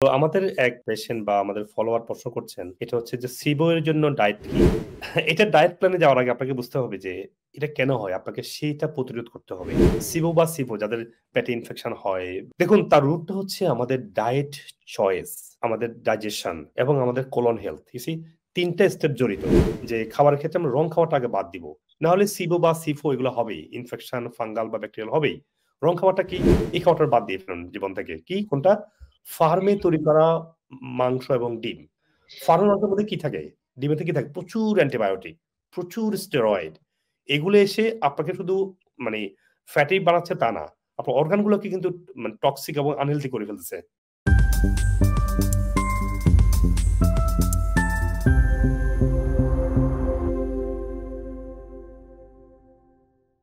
তো আমাদের এক পেশেন্ট বা আমাদের ফলোয়ার প্রশ্ন করছেন, এটা হচ্ছে যে SIBO এর জন্য ডায়েট কি? এটা ডায়েট প্ল্যানে যাওয়ার আগে আপনাকে বুঝতে হবে যে এটা কেন হয়? আপনাকে সেইটা প্রতিরোধ করতে হবে। SIBO বা SIFO যাদের পেটে ইনফেকশন হয়, দেখুন তার রুটটা হচ্ছে আমাদের ডায়েট চয়েস, আমাদের ডাইজেশন এবং আমাদের কোলন হেলথ। ইউ সি ৩ টা স্টেপ জড়িত। যে খাবারের ক্ষেত্রে আমরা রং খাওয়াটা আগে বাদ দিব। না হলে SIBO বা SIFO এগুলো হবেই। ইনফেকশন, ফাঙ্গাল বা ব্যাকটেরিয়াল হবেই। রং খাওয়াটা কি? এই খাওয়াটা বাদ দিয়ে ফেলুন জীবন থেকে। কি? কোনটা? ফার্মে তৈরি করা মাংস এবং ডিম। ফার্মের মাংসের মধ্যে কি থাকে? ডিমেতে কি থাকে? প্রচুর অ্যান্টিবায়োটিক, প্রচুর স্টেরয়েড। এগুলো এসে আপনাকে শুধু মানে ফ্যাটি বানাচ্ছে তা না। আপনার অর্গান গুলোকে কিন্তু মানে টক্সিক এবং আনহেলথি করে ফেলতেছে।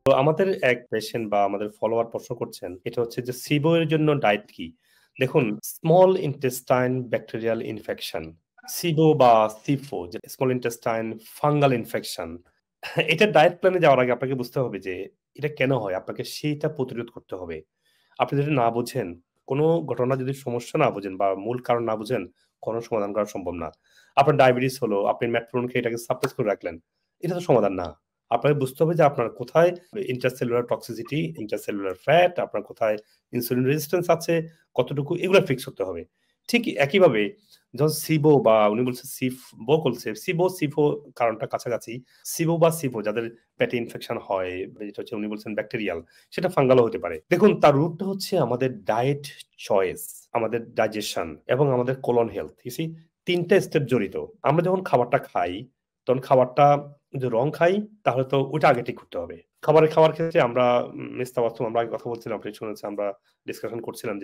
তো আমাদের এক পেশেন্ট বা আমাদের ফলোয়ার প্রশ্ন করছেন, এটা হচ্ছে যে SIBO এর জন্য ডায়েট কি? দেখুন, small intestine bacterial infection, SIBO বা SIFO, যে স্মল ইন্টেস্টাইন ফাঙ্গাল ইনফেকশন। এটা ডায়েট প্ল্যানে যাওয়ার আগে আপনাকে বুঝতে হবে যে এটা কেন হয়? আপনাকে সেইটা প্রতিরোধ করতে হবে। আপনি যদি না বুঝেন, কোন ঘটনা যদি সমস্যা না বুঝেন বা মূল কারণ না বুঝেন, কোন সমাধান করা সম্ভব না। আপনার ডায়াবেটিস হলো, আপনি মেটফর্মিন খেয়ে এটাকে সাপ্রেস করে রাখলেন। এটা তো সমাধান না। আপনাকে বুঝতে হবে যে আপনার কোথায় ইন্ট্রাসেলুলার টক্সিসিটি, ইন্ট্রাসেলুলার ফ্যাট, আপনার কোথায় ইনসুলিন রেজিস্ট্যান্স আছে, কতটুকু এগুলা ফিক্স করতে হবে। ঠিক একইভাবে যখন SIBO বা উনি বলছে SIBO, SIFO কারণটা কাছাকাছি। SIBO বা SIFO যাদের পেটে ইনফেকশন হয়, যেটা হচ্ছে উনি বলছেন ব্যাকটেরিয়াল, সেটা ফাঙ্গালও হতে পারে। দেখুন তার রুটটা হচ্ছে আমাদের ডায়েট চয়েস, আমাদের ডাইজেশন এবং আমাদের কোলন হেলথ। ইউ সি ৩ টা স্টেপ জড়িত। আমরা যখন খাবারটা খাই, তখন খাবারটা যদি রং খাই, তাহলে তো ওইটা আগে ঠিক করতে হবে। খাওয়ার ক্ষেত্রে আমরা মিস্টার ওয়াসুম আমরা আগে কথা বলছিলাম, আপনি শুনেছেন, আমরা ডিসকাশন করছিলাম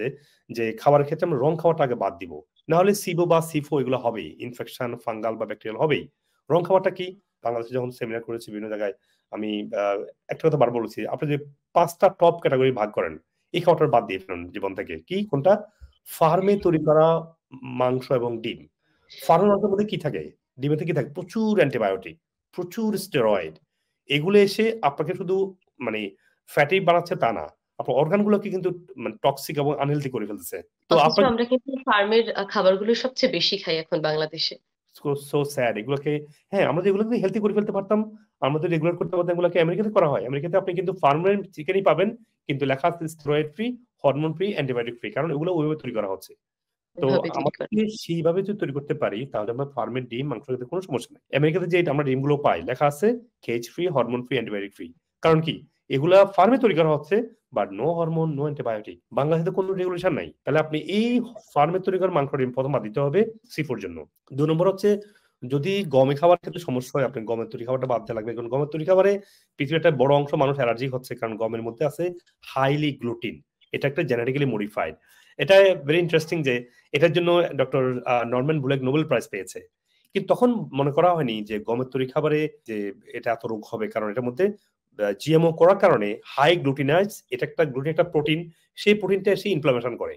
যে খাবারের ক্ষেত্রে আমরা রং খাওয়াটা আগে বাদ দিব। না হলে SIBO বা SIFO এগুলো হবেই। ইনফেকশন, ফাঙ্গাল বা ব্যাকটেরিয়াল হবেই। রং খাওয়াটা কি? বাংলাদেশে যখন সেমিনার করেছি বিভিন্ন জায়গায়, আমি একটা কথা বারবার বলেছি, আপনি যদি ৫ টা টপ ক্যাটেগরি ভাগ করেন, এই খাওয়াটা বাদ দিয়ে ফেলুন জীবন থেকে। কি? কোনটা? ফার্মে তৈরি করা মাংস এবং ডিম। ফার্মের মাংসের মধ্যে কি থাকে? ডিমেতে কি থাকে? প্রচুর অ্যান্টিবায়োটিক, প্রচুর স্টেরয়েড। এগুলো এসে আপনাকে শুধু মানে ফ্যাটি বানাচ্ছে তা না। আপনার অর্গান গুলোকে কিন্তু মানে টক্সিক এবং আনহেলথি করে ফেলতেছে। তো অথচ আপনার আমরা কিন্তু ফার্মের খাবারগুলো সবচেয়ে বেশি খাই এখন বাংলাদেশে। সো স্যাড এগুলোকে। হ্যাঁ, আমরা যেগুলোকে হেলথি করে ফেলতে পারতাম, আমরা যদি রেগুলার করতে পারতাম, এগুলোকে আমেরিকাতে করা হয়। আমেরিকাতে আপনি কিন্তু ফার্মের চিকেনই পাবেন, কিন্তু লেখা আছে steroid free, hormone free, antibiotic free. কারণ এগুলো ওইভাবে তৈরি করা হচ্ছে। তো এভাবে তৈরি করে। আমাদের সেইভাবে যদি তৈরি করতে পারি, তাহলে আমরা ফার্মের ডিম, মাংস খেতে কোনো সমস্যা নাই। আমেরিকাতে যে আমরা ডিমগুলো পাই, লেখা আছে cage free, hormone free, antibiotic free. কারণ কি? এগুলা ফার্মে তৈরি করা হচ্ছে, but no hormone, no antibiotic. বাংলাদেশে কোনো রেগুলেশন নাই। তাহলে আপনি এই ফার্মে তৈরি করা মাংস, ডিম প্রথম বাদ দিতে হবে SIFOর জন্য। ২ নম্বর হচ্ছে, যদি গমে খাওয়ার ক্ষেত্রে সমস্যা হয়, আপনি গমের তৈরি খাবারটা বাদ দেওয়া লাগবে। কারণ গমের তৈরি খাবারে পৃথিবীর একটা বড় অংশ মানুষ অ্যালার্জিক হচ্ছে, কারণ গমের মধ্যে আছে হাইলি গ্লুটিন। এটা একটা জেনেটিক্যালি মডিফাইড। এটা ভেরি ইন্টারেস্টিং যে এটার জন্য ডক্টর নরম্যান বুলেক নোবেল প্রাইজ পেয়েছে। কিন্তু তখন মনে করা হয়নি যে গমের তৈরি খাবারে যে এটা এত রোগ হবে, কারণ এটার মধ্যে GMO করার কারণে হাই গ্লুটিনাইজ, এটা একটা গ্লুটিন একটা প্রোটিন, সেই প্রোটিনটা এসে ইনফ্লামেশন করে,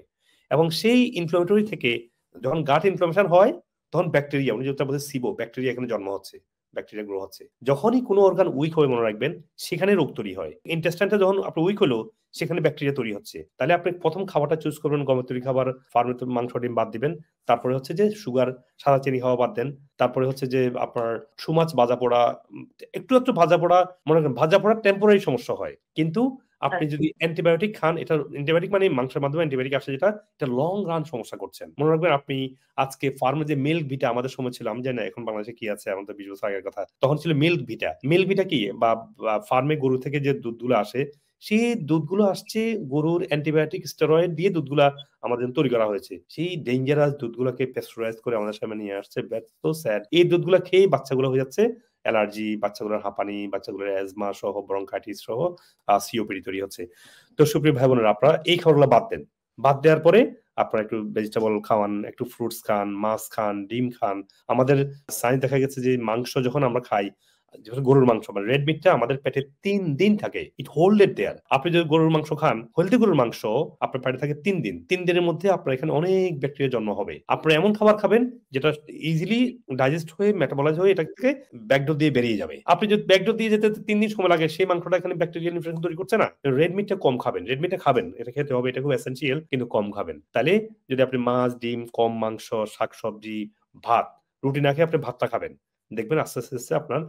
এবং সেই ইনফ্লামেটরি থেকে যখন গাট ইনফ্লামেশন হয়, তখন ব্যাকটেরিয়া, উনি যেটা বলছে SIBO, ব্যাকটেরিয়া এখানে জন্ম হচ্ছে, ব্যাকটেরিয়া গ্রো হচ্ছে। যখনই কোনো অর্গান উইক হবে, মনে রাখবেন, সেখানে রোগ তৈরি হয়। ইন্টেস্টাইনটা যখন আপনার উইক হলো, সেখানে ব্যাকটেরিয়া তৈরি হচ্ছে। তাহলে আপনি প্রথম খাবারটা চুজ করবেন গমের তৈরি খাবার, ফার্মের মাংস, ডিম বাদ দিবেন। তারপরে হচ্ছে যে সুগার, সাদা চিনি খাওয়া বাদ দেন। তারপরে হচ্ছে যে আপনার সুমাছ ভাজা পোড়া, একটু একটু ভাজা পোড়া, মনে করেন ভাজা পোড়া টেম্পোরারি সমস্যা হয়, কিন্তু আপনি আচ্ছা। যদি অ্যান্টিবায়োটিক খান, এটা অ্যান্টিবায়োটিক মানে মাংসের মাধ্যমে অ্যান্টিবায়োটিক আসে, যেটা এটা লং রান সমস্যা করছেন। মনে রাখবেন, আপনি আজকে ফার্মে যে মিল্ক ভিটা আমাদের সময় ছিল, আমি জানি না এখন বাংলাদেশে কি আছে, আমাদের ২০ বছর আগের কথা, তখন ছিল মিল্ক ভিটা। মিল্ক ভিটা কি? বা ফার্মে গরু থেকে যে দুধগুলো আসে, সেই দুধগুলো আসছে গরুর অ্যান্টিবায়োটিক স্টেরয়েড দিয়ে, দুধগুলা আমাদের তৈরি করা হয়েছে। সেই ডেঞ্জারাস দুধগুলোকে পেস্টোরাইজ করে আমাদের সামনে নিয়ে আসছে। That's so sad. এই দুধগুলা খেয়ে বাচ্চাগুলো হয়ে যাচ্ছে অ্যালার্জি, বাচ্চাগুলোর হাঁপানি, বাচ্চাগুলোর অ্যাজমা সহ, ব্রঙ্কাইটিস সহ COPD তৈরি হচ্ছে। তো সুপ্রিয় ভাই বোনেরা, আপনারা এই খাবারগুলো বাদ দেন। বাদ দেওয়ার পরে আপনারা একটু ভেজিটেবল খাওয়ান, একটু ফ্রুটস খান, মাছ খান, ডিম খান। আমাদের সায়েন্স দেখা গেছে যে মাংস যখন আমরা খাই, গরুর মাংস মানে রেড মিটটা আমাদের পেটে 3 দিন থাকে, ইট হোল্ডেড দেয়ার। আপনি যদি গরুর মাংস খান, হেলদি গরুর মাংস আপনার পেটে থাকে 3 দিন, 3 দিনের মধ্যে আপনার এখানে অনেক ব্যাকটেরিয়া জন্ম হবে। আপনারা এমন খাবার খাবেন যেটা ইজিলি ডাইজেস্ট হয়ে মেটাবলাইজ হয়ে এটা থেকে ব্যাকডোর দিয়ে বেরিয়ে যাবে। আপনি যদি ব্যাকডোর দিয়ে যেতে 3 দিন সময় লাগে, সেই মাংসটা এখানে ব্যাকটেরিয়াল ইনফেকশন তৈরি করছে না। রেড মিটটা কম খাবেন, রেড মিটটা খাবেন, এটা খেতে হবে, এটা খুব এসেনশিয়াল, কিন্তু কম খাবেন। তাহলে যদি আপনি মাছ, ডিম, কম মাংস, শাকসবজি, ভাত, রুটি না খেয়ে আপনি ভাতটা খাবেন, দেখবেন আস্তে আস্তে আস্তে আপনার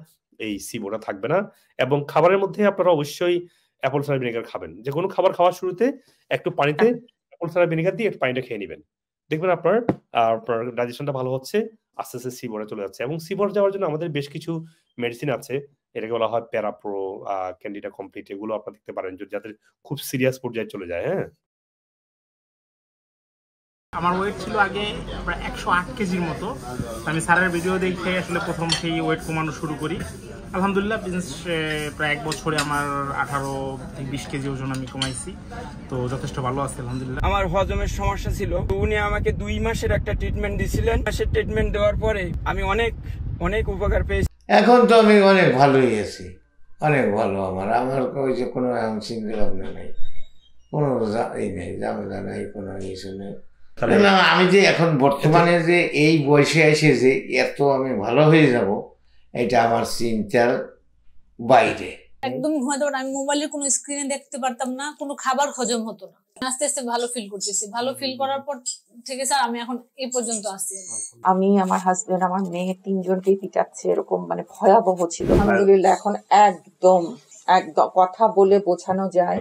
এই সিবোটা থাকবে না। এবং খাবারের মধ্যে আপনারা অবশ্যই অ্যাপল সাইডার ভিনেগার খাবেন। যে কোনো খাবার খাওয়ার শুরুতে একটু পানিতে অ্যাপল সাইডার ভিনেগার দিয়ে একটু পানিটা খেয়ে নেবেন, দেখবেন আপনার আপনার ডাইজেশনটা ভালো হচ্ছে, আস্তে আস্তে সিবোরে চলে যাচ্ছে। এবং সিবোর যাওয়ার জন্য আমাদের বেশ কিছু মেডিসিন আছে, এটাকে বলা হয় প্যারাপ্রো, ক্যান্ডিডা কমপ্লিট, এগুলো আপনারা দেখতে পারেন যদি যাদের খুব সিরিয়াস পর্যায়ে চলে যায়। হ্যাঁ, আমার ওয়েট ছিল আগে প্রায় 108 কেজির মতো। আমি স্যারের ভিডিও দেখে আসলে প্রথম সেই ওয়েট কমানো শুরু করি। আলহামদুলিল্লাহ বিজনেস প্রায় 1 বছরে আমার 18-20 কেজি ওজন আমি কমাইছি, তো যথেষ্ট ভালো আছে আলহামদুলিল্লাহ। আমার হজমের সমস্যা ছিল, উনি আমাকে 2 মাসের একটা ট্রিটমেন্ট দিয়েছিলেন। মাসের ট্রিটমেন্ট দেওয়ার পরে আমি অনেক অনেক উপকার পেয়েছি। এখন তো আমি অনেক ভালোই আছি, অনেক ভালো। আমার ওই যে কোনো চিন্তা ভাবনা নেই, কোনো এই নেই, ঝামেলা নাই, কোনো কিছু নেই। না, আমি যে এখন বর্তমানে যে এই বয়সে এসে যে এত আমি ভালো হয়ে যাব, এটা আমার চিন্তার বাইরে। একদম ঘুমাতে পারতাম, আমি মোবাইলের কোনো স্ক্রিনে দেখতে পারতাম না, কোনো খাবার হজম হতো না। আস্তে আস্তে ভালো ফিল করতেছি, ভালো ফিল করার পর থেকে স্যার আমি এখন এই পর্যন্ত আসছি। আমি, আমার হাজবেন্ড, আমার মেয়ে 3 জনকেই পিটাচ্ছে, এরকম মানে ভয়াবহ ছিল। আলহামদুলিল্লাহ এখন একদম একদম কথা বলে বোঝানো যায়।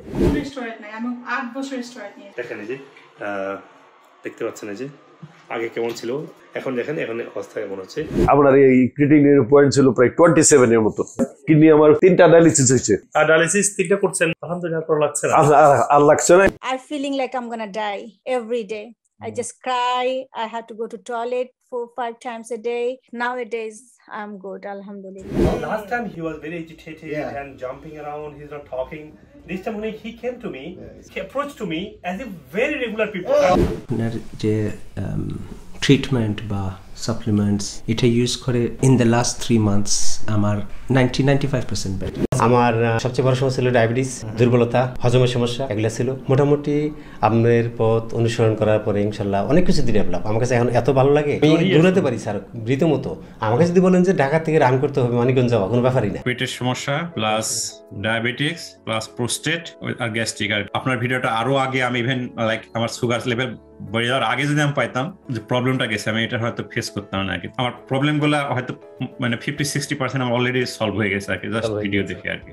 দেখেন এই যে দেখতে পাচ্ছেন এই যে আগে কেমন ছিল, এখন দেখেন এখন অবস্থা কেমন হচ্ছে। আপনার এই ক্রিয়েটিনিনের পয়েন্ট ছিল প্রায় 27 এর মতো। কিডনি আমার 3টা ডায়ালিসিস হয়েছে। আর ডায়ালিসিস 3টা করছেন, আলহামদুলিল্লাহ ভালো লাগছে না? আর লাগছে না। I'm feeling like I'm gonna die every day. I just cry. I had to go to toilet 4-5 times a day. Nowadays, I'm good, alhamdulillah. Last time he was very agitated and jumping around. He's not talking. This time when he came to me, he approached to me as if very regular people. যে treatment বা supplements এটা use করে in the last 3 months আমার 95% better. আমার সবচেয়ে বড় সমস্যা ছিল ডায়াবেটিস, দুর্বলতা, হজমের সমস্যা, এগুলো ছিল। মোটামুটি আপনার পথ অনুসরণ করার পরে ইনশাল্লাহ অনেক কিছু ডেভেলপ। আমার কাছে এখন এত ভালো লাগে, আমি দৌড়াতে পারি স্যার রীতিমতো। আমাকে যদি বলেন যে ঢাকা থেকে রান করতে হবে মানিকগঞ্জ যাওয়া, কোনো ব্যাপারই না। পেটের সমস্যা প্লাস ডায়াবেটিক্স প্লাস প্রোস্টেট আর গ্যাস্ট্রিক। আর আপনার ভিডিওটা আরো আগে আমি ইভেন লাইক আমার সুগার লেভেল বেড়ে যাওয়ার আগে যদি আমি পাইতাম যে প্রবলেমটা গেছে, আমি এটা হয়তো ফেস করতাম না। আমার প্রবলেমগুলো হয়তো মানে 50-60% আমার অলরেডি সলভ হয়ে গেছে আর কি, জাস্ট ভিডিও দেখে আর কি।